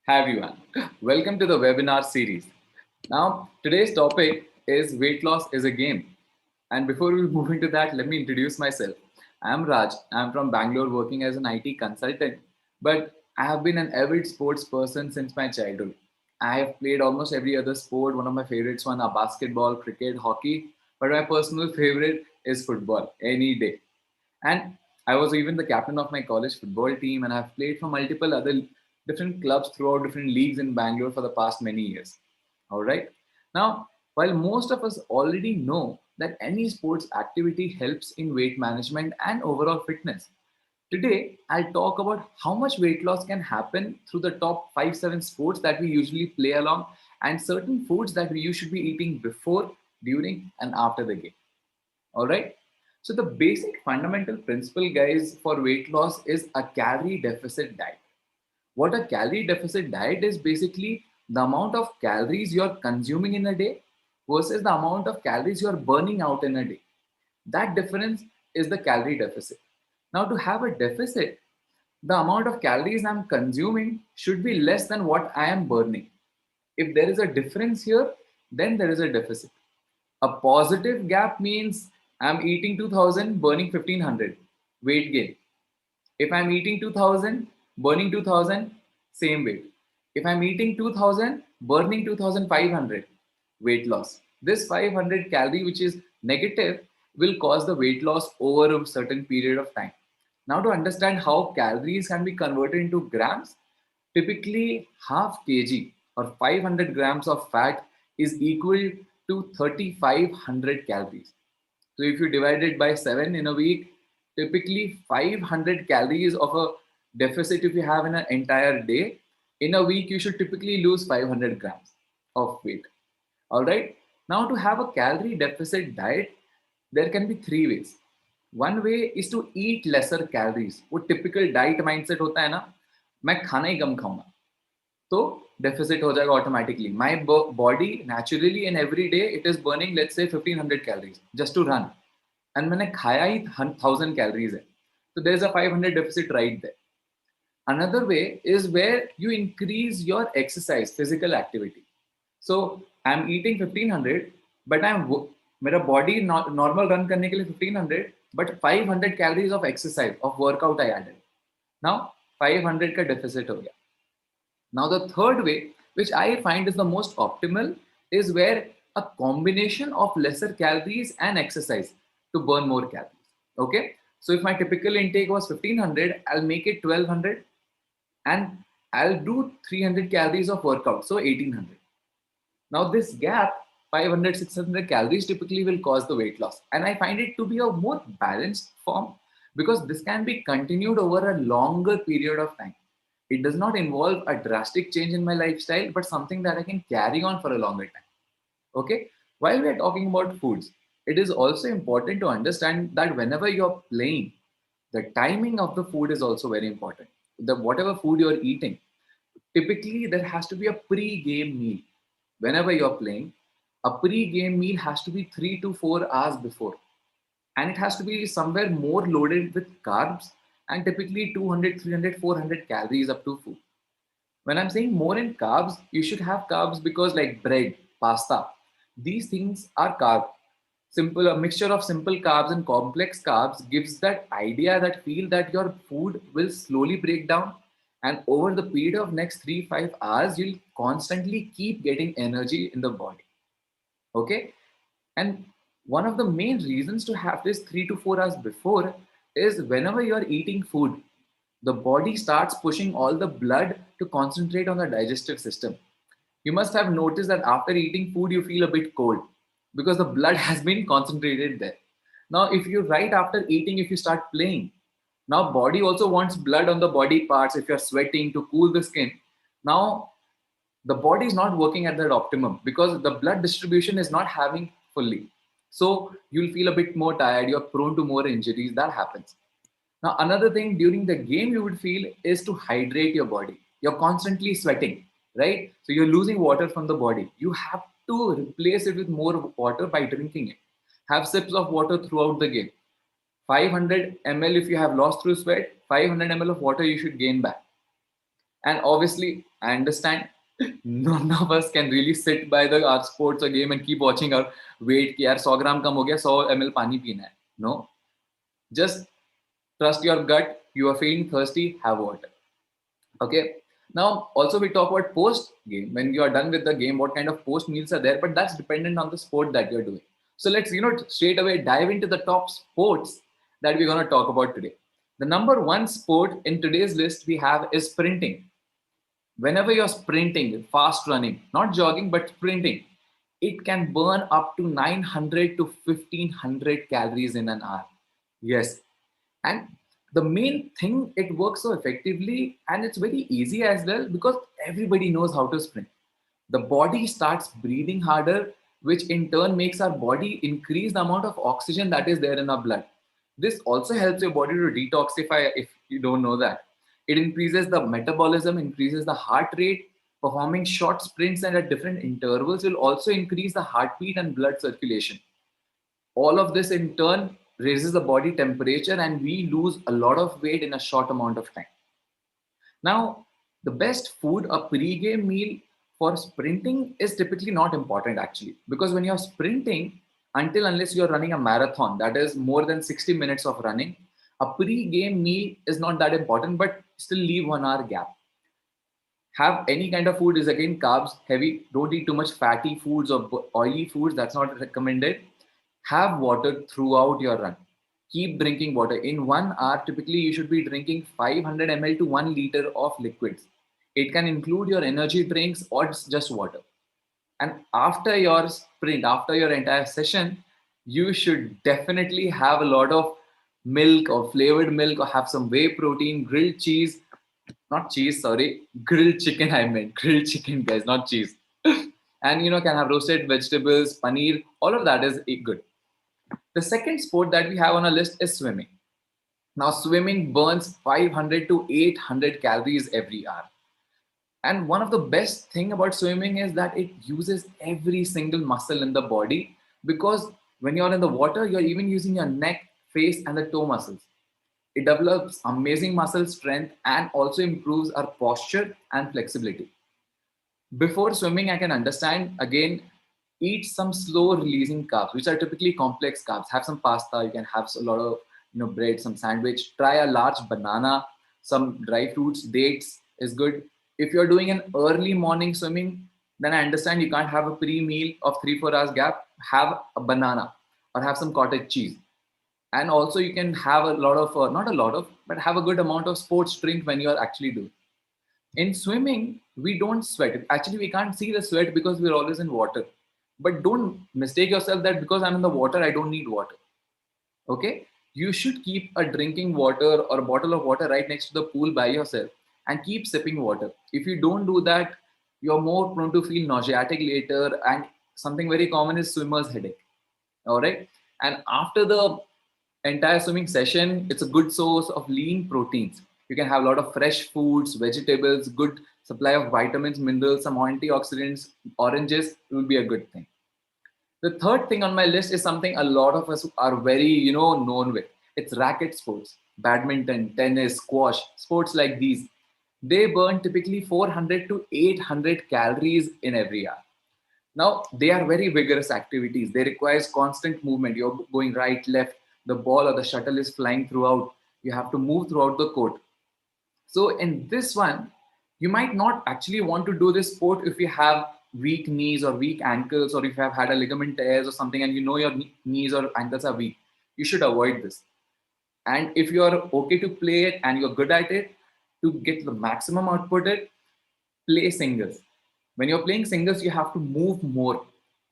Hi everyone, welcome to the webinar series. Now, today's topic is weight loss is a game. And before we move into that, let me introduce myself. I'm Raj. I'm from Bangalore working as an IT consultant, but I have been an avid sports person since my childhood. I have played almost every other sport. One of my favorites one are basketball, cricket, hockey, but my personal favorite is football any day. And I was even the captain of my college football team, and I've played for multiple other different clubs throughout different leagues in Bangalore for the past many years. All right. Now, while most of us already know that any sports activity helps in weight management and overall fitness, today I'll talk about how much weight loss can happen through the top 5 7 sports that we usually play along and certain foods that you should be eating before, during, and after the game. All right. So the basic fundamental principle, guys, for weight loss is a calorie deficit diet. What a calorie deficit diet is basically the amount of calories you're consuming in a day versus the amount of calories you're burning out in a day. That difference is the calorie deficit. Now, to have a deficit, the amount of calories I'm consuming should be less than what I am burning. If there is a difference here, then there is a deficit. A positive gap means I'm eating 2000, burning 1500, weight gain. If I'm eating 2000, burning 2000, same weight. If I'm eating 2000, burning 2500, weight loss. This 500 calorie, which is negative, will cause the weight loss over a certain period of time. Now, to understand how calories can be converted into grams, typically half kg or 500 grams of fat is equal to 3500 calories. So if you divide it by 7 in a week, typically 500 calories of a deficit if you have in an entire day, in a week you should typically lose 500 grams of weight. All right. Now to have a calorie deficit diet, there can be three ways. One way is to eat lesser calories. वो typical diet mindset होता है ना, मैं खाना ही कम खाऊंगा तो deficit हो जाएगा automatically my body naturally in every day it is burning let's say 1500 calories just to run and मैंने खाया ही 1000 कैलोरीज है तो there is a 500 deficit right there. Another way is where you increase your exercise physical activity. So I'm eating 1500 but मेरा body normal run करने के लिए 1500 but 500 calories of exercise of workout I added. Now 500 का deficit हो गया. Now, the third way, which I find is the most optimal, is where a combination of lesser calories and exercise to burn more calories. Okay. So, if my typical intake was 1500, I'll make it 1200 and I'll do 300 calories of workout. So, 1800. Now, this gap, 500, 600 calories, typically will cause the weight loss. And I find it to be a more balanced form because this can be continued over a longer period of time. It does not involve a drastic change in my lifestyle, but something that I can carry on for a longer time. Okay. While we are talking about foods, it is also important to understand that whenever you're playing, the timing of the food is also very important. The whatever food you're eating, typically there has to be a pre-game meal. Whenever you're playing, a pre-game meal has to be 3 to 4 hours before, and it has to be somewhere more loaded with carbs and typically 200, 300, 400 calories up to food. When I'm saying more in carbs, you should have carbs because like bread, pasta, these things are carb. Simple, a mixture of simple carbs and complex carbs gives that idea, that feel that your food will slowly break down, and over the period of next 3 5 hours you'll constantly keep getting energy in the body. Okay. And one of the main reasons to have this 3 to 4 hours before is whenever you're eating food, the body starts pushing all the blood to concentrate on the digestive system. You must have noticed that after eating food, you feel a bit cold because the blood has been concentrated there. Now, if you right after eating, if you start playing, now body also wants blood on the body parts. If you're sweating to cool the skin, now the body is not working at that optimum because the blood distribution is not having fully. So you'll feel a bit more tired. You're prone to more injuries. That happens. Now, another thing during the game you would feel is to hydrate your body. You're constantly sweating, right? So you're losing water from the body. You have to replace it with more water by drinking it. Have sips of water throughout the game. 500 ml if you have lost through sweat, 500 ml of water you should gain back. And obviously, I understand none of us can really sit by the our sports or game and keep watching our weight कि यार 100 ग्राम कम हो गया 100 ml पानी पीना है. No, just trust your gut. You are feeling thirsty, have water. Okay. Now, also we talk about post game. When you are done with the game, what kind of post meals are there? But that's dependent on the sport that you're doing. So let's straight away dive into the top sports that we're going to talk about today. The number one sport in today's list we have is sprinting. Whenever you're sprinting, fast running, not jogging, but sprinting, it can burn up to 900 to 1500 calories in an hour. Yes. And the main thing, it works so effectively and it's very easy as well because everybody knows how to sprint. The body starts breathing harder, which in turn makes our body increase the amount of oxygen that is there in our blood. This also helps your body to detoxify if you don't know that. It increases the metabolism, increases the heart rate. Performing short sprints and at different intervals will also increase the heartbeat and blood circulation. All of this in turn raises the body temperature and we lose a lot of weight in a short amount of time. Now, the best food, a pre-game meal for sprinting is typically not important actually, because when you're sprinting, until unless you're running a marathon, that is more than 60 minutes of running, a pre-game meal is not that important, but still leave 1 hour gap. Have any kind of food is again carbs heavy. Don't eat too much fatty foods or oily foods. That's not recommended. Have water throughout your run. Keep drinking water. In 1 hour, typically you should be drinking 500 ml to 1 liter of liquids. It can include your energy drinks or just water. And after your sprint, after your entire session, you should definitely have a lot of milk or flavored milk or have some whey protein, grilled cheese, not cheese, sorry, grilled chicken. I meant grilled chicken, guys, not cheese. And can have roasted vegetables, paneer, all of that is good. The second sport that we have on our list is swimming. Now, swimming burns 500 to 800 calories every hour. And one of the best thing about swimming is that it uses every single muscle in the body because when you're in the water, you're even using your neck, face, and the toe muscles. It develops amazing muscle strength and also improves our posture and flexibility. Before swimming, I can understand again, eat some slow releasing carbs, which are typically complex carbs. Have some pasta, you can have a lot of bread, some sandwich, try a large banana, some dry fruits, dates is good. If you're doing an early morning swimming, then I understand you can't have a pre-meal of 3-4 hours gap. Have a banana or have some cottage cheese. And also you can have a lot of, not a lot of, but have a good amount of sports drink when you're actually doing. In swimming, we don't sweat. Actually, we can't see the sweat because we're always in water. But don't mistake yourself that because I'm in the water, I don't need water. Okay? You should keep a drinking water or a bottle of water right next to the pool by yourself and keep sipping water. If you don't do that, you're more prone to feel nauseatic later. And something very common is swimmer's headache. All right? And after the entire swimming session, it's a good source of lean proteins. You can have a lot of fresh foods, vegetables, good supply of vitamins, minerals, some antioxidants, oranges will be a good thing. The third thing on my list is something a lot of us are very, known with. It's racket sports, badminton, tennis, squash, sports like these. They burn typically 400 to 800 calories in every hour. Now, they are very vigorous activities. They require constant movement. You're going right, left, the ball or the shuttle is flying throughout. You have to move throughout the court. So in this one, you might not actually want to do this sport if you have weak knees or weak ankles, or if you have had a ligament tears or something and your knees or ankles are weak. You should avoid this. And if you are okay to play it and you're good at it, to get the maximum output it, play singles. When you're playing singles, you have to move more.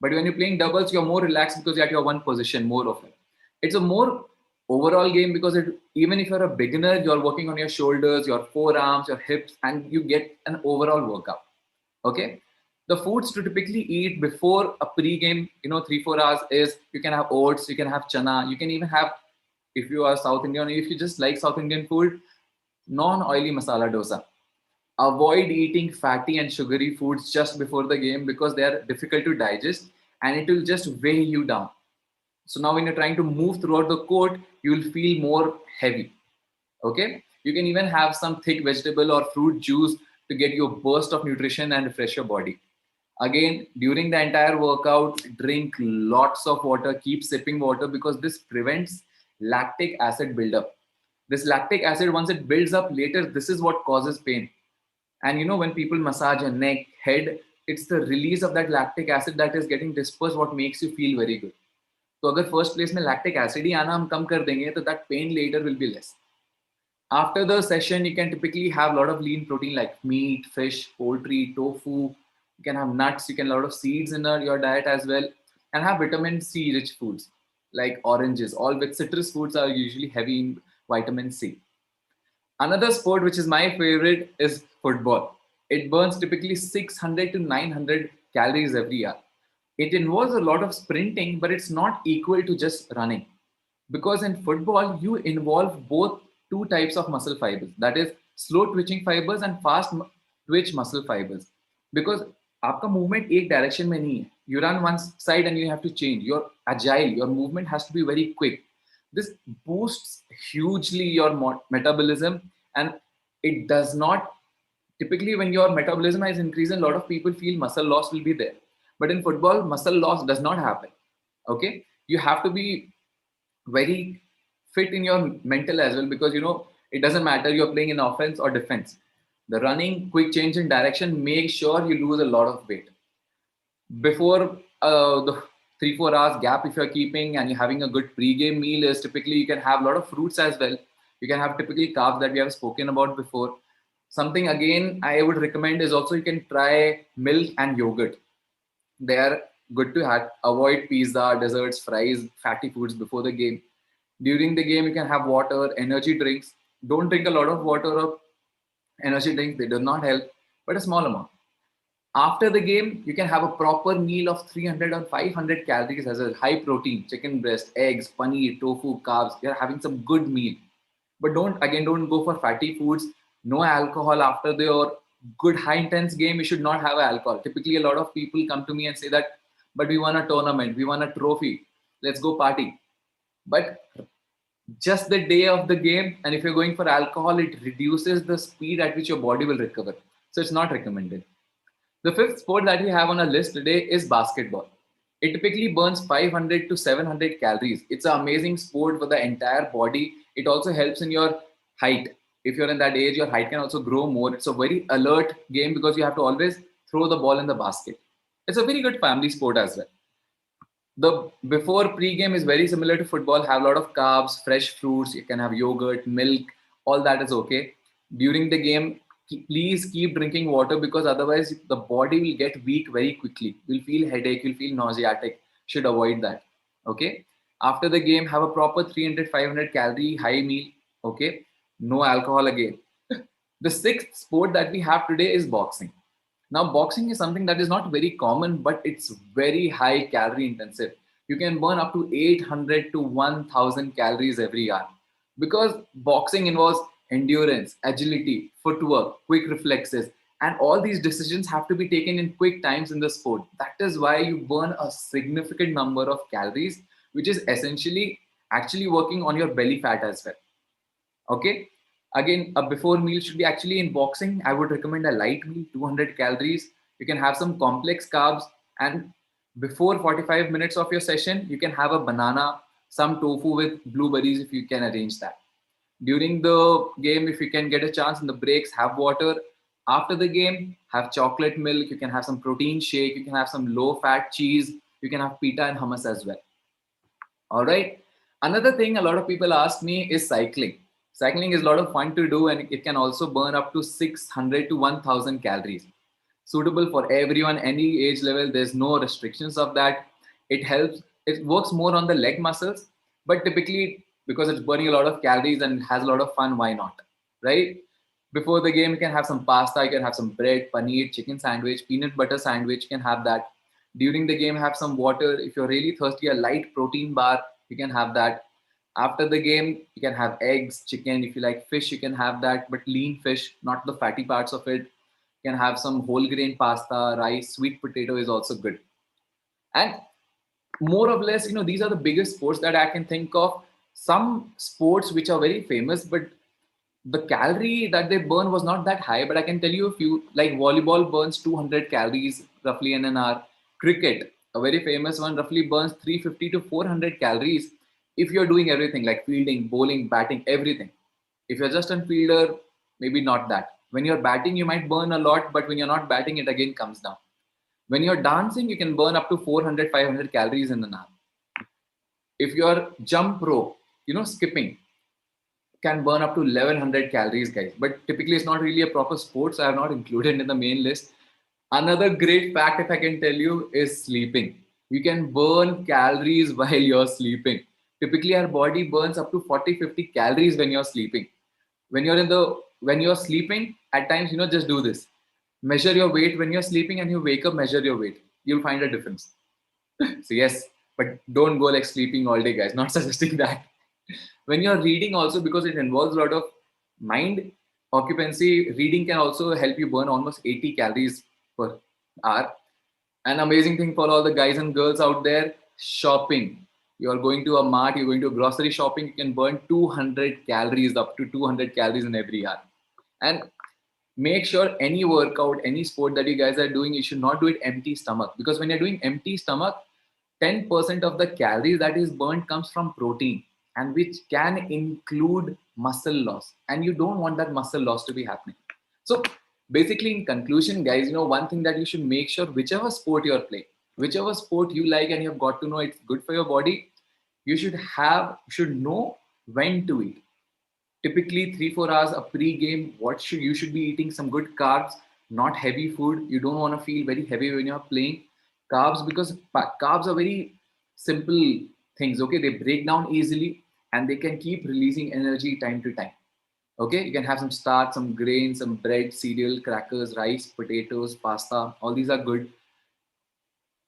But when you're playing doubles, you're more relaxed because you're at your one position more of it. It's a more overall game because even if you're a beginner, you're working on your shoulders, your forearms, your hips, and you get an overall workout. Okay. The foods to typically eat before a pre-game, 3-4 hours is you can have oats, you can have chana, you can even have, if you are South Indian, if you just like South Indian food, non-oily masala dosa. Avoid eating fatty and sugary foods just before the game because they are difficult to digest and it will just weigh you down. So now when you're trying to move throughout the court, you will feel more heavy. Okay. You can even have some thick vegetable or fruit juice to get your burst of nutrition and refresh your body. Again, during the entire workout, drink lots of water, keep sipping water because this prevents lactic acid buildup. This lactic acid, once it builds up later, this is what causes pain. And when people massage your neck, head, it's the release of that lactic acid that is getting dispersed what makes you feel very good. तो अगर first place में lactic acid ही आना हम कम कर देंगे तो that pain later will be less. After the session, you can typically have a lot of lean protein like meat, fish, poultry, tofu. You can have nuts, you can have a lot of seeds in your diet as well, and have vitamin C rich foods like oranges. All with citrus foods are usually heavy in vitamin C. Another sport which is my favorite is football. It burns typically 600 to 900 calories every hour. It involves a lot of sprinting, but it's not equal to just running. Because in football, you involve both two types of muscle fibers, that is slow twitching fibers and fast twitch muscle fibers. Because आपका movement एक direction में नहीं है. You run one side and you have to change. You're agile. Your movement has to be very quick. This boosts hugely your metabolism, and it does not. Typically, when your metabolism is increasing, a lot of people feel muscle loss will be there. But in football, muscle loss does not happen. Okay, you have to be very fit in your mental as well, because it doesn't matter you're playing in offense or defense. The running, quick change in direction, make sure you lose a lot of weight before the 3-4 hours gap. If you're keeping and you're having a good pre-game meal, is typically you can have a lot of fruits as well. You can have typically carbs that we have spoken about before. Something again I would recommend is also you can try milk and yogurt. They are good to have. Avoid pizza, desserts, fries, fatty foods before the game. During the game, you can have water, energy drinks. Don't drink a lot of water or energy drinks. They do not help, but a small amount. After the game, you can have a proper meal of 300 or 500 calories as a high protein, chicken breast, eggs, paneer, tofu, carbs. You're having some good meal. But don't go for fatty foods. No alcohol after your good high intense game. You should not have alcohol. Typically, a lot of people come to me and say that, but we won a tournament, we won a trophy. Let's go party. But just the day of the game, and if you're going for alcohol, it reduces the speed at which your body will recover. So it's not recommended. The fifth sport that we have on our list today is basketball. It typically burns 500 to 700 calories. It's an amazing sport for the entire body. It also helps in your height. If you're in that age, your height can also grow more. It's a very alert game because you have to always throw the ball in the basket. It's a very good family sport as well. The before pre-game is very similar to football. Have a lot of carbs, fresh fruits. You can have yogurt, milk. All that is okay. During the game, please keep drinking water because otherwise the body will get weak very quickly. You'll feel headache. You'll feel nauseatic. Should avoid that. Okay. After the game, have a proper 300, 500 calorie high meal. Okay. No alcohol again. The sixth sport that we have today is boxing. Now, boxing is something that is not very common, but it's very high calorie intensive. You can burn up to 800 to 1000 calories every hour because boxing involves endurance, agility, footwork, quick reflexes, and all these decisions have to be taken in quick times in the sport. That is why you burn a significant number of calories, which is essentially actually working on your belly fat as well. Okay. Again, a before meal should be actually in boxing. I would recommend a light meal, 200 calories. You can have some complex carbs, and before 45 minutes of your session, you can have a banana, some tofu with blueberries if you can arrange that. During the game, if you can get a chance in the breaks, have water. After the game, have chocolate milk. You can have some protein shake. You can have some low fat cheese. You can have pita and hummus as well. All right. Another thing a lot of people ask me is cycling. Cycling is a lot of fun to do and it can also burn up to 600 to 1000 calories. Suitable for everyone, any age level. There's no restrictions of that. It helps, it works more on the leg muscles, but typically because it's burning a lot of calories and has a lot of fun, why not? Right? Before the game, you can have some pasta, you can have some bread, paneer, chicken sandwich, peanut butter sandwich, you can have that. During the game, have some water. If you're really thirsty, a light protein bar, you can have that. After the game, you can have eggs, chicken. If you like fish, you can have that, but lean fish, not the fatty parts of it. You can have some whole grain pasta, rice, sweet potato is also good. And more or less, these are the biggest sports that I can think of. Some sports which are very famous, but the calorie that they burn was not that high, but I can tell you a few, like volleyball burns 200 calories roughly in an hour. Cricket, a very famous one, roughly burns 350 to 400 calories if you're doing everything like fielding, bowling, batting, everything. If you're just a fielder, maybe not that. When you're batting, you might burn a lot, but when you're not batting, it again comes down. When you're dancing, you can burn up to 400, 500 calories in an hour. If you're jump rope, skipping, can burn up to 1100 calories, guys. But typically, it's not really a proper sport, so I have not included in the main list. Another great fact, if I can tell you, is sleeping. You can burn calories while you're sleeping. Typically, our body burns up to 40, 50 calories when you're sleeping. When you're sleeping, at times, just do this. Measure your weight when you're sleeping, and you wake up, measure your weight. You'll find a difference. So yes, but don't go like sleeping all day, guys. Not suggesting that. When you're reading also, because it involves a lot of mind occupancy, reading can also help you burn almost 80 calories per hour. An amazing thing for all the guys and girls out there, shopping. You're going to a mart, you're going to a grocery shopping, you can burn 200 calories, up to 200 calories in every hour. And make sure any workout, any sport that you guys are doing, you should not do it empty stomach, because when you're doing empty stomach, 10% of the calories that is burned comes from protein, and which can include muscle loss, and you don't want that muscle loss to be happening. So basically, in conclusion, guys, one thing that you should make sure, whichever sport you're playing, whichever sport you like and you've got to know it's good for your body, you should know when to eat. Typically 3-4 hours a pre-game, you should be eating some good carbs, not heavy food. You don't want to feel very heavy when you're playing. Carbs, because carbs are very simple things, okay? They break down easily, and they can keep releasing energy time to time. Okay, you can have some starch, some grains, some bread, cereal, crackers, rice, potatoes, pasta, all these are good.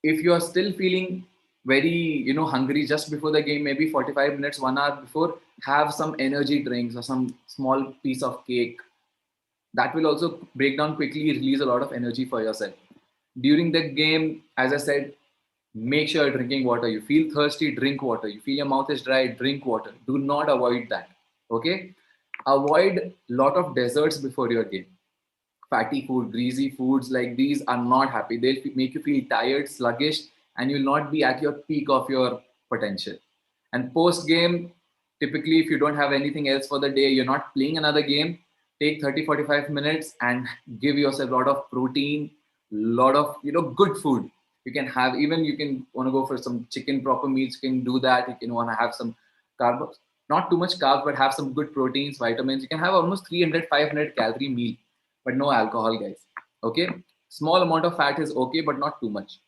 If you are still feeling very hungry just before the game, maybe 45 minutes, 1 hour before, have some energy drinks or some small piece of cake. That will also break down quickly, release a lot of energy for yourself. During the game, as I said, make sure you're drinking water. You feel thirsty, drink water. You feel your mouth is dry, drink water. Do not avoid that. Okay, avoid lot of desserts before your game. Fatty food, greasy foods like these are not happy. They'll make you feel tired, sluggish, and you'll not be at your peak of your potential. And post game, typically, if you don't have anything else for the day, you're not playing another game, take 30, 45 minutes and give yourself a lot of protein, lot of, good food. You can have, even you can want to go for some chicken proper meals, you can do that. You can want to have some carbs, not too much carbs, but have some good proteins, vitamins. You can have almost 300, 500 calorie meal, but no alcohol, guys. Okay, small amount of fat is okay, but not too much.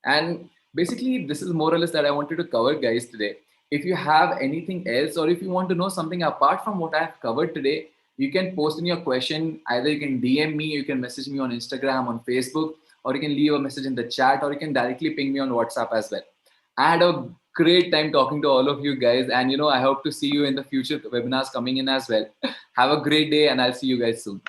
And basically, this is more or less that I wanted to cover, guys, today. If you have anything else, or if you want to know something apart from what I have covered today, you can post in your question. Either you can DM me, you can message me on Instagram, on Facebook, or you can leave a message in the chat, or you can directly ping me on WhatsApp as well. I had a great time talking to all of you guys, and I hope to see you in the future webinars coming in as well. Have a great day, and I'll see you guys soon.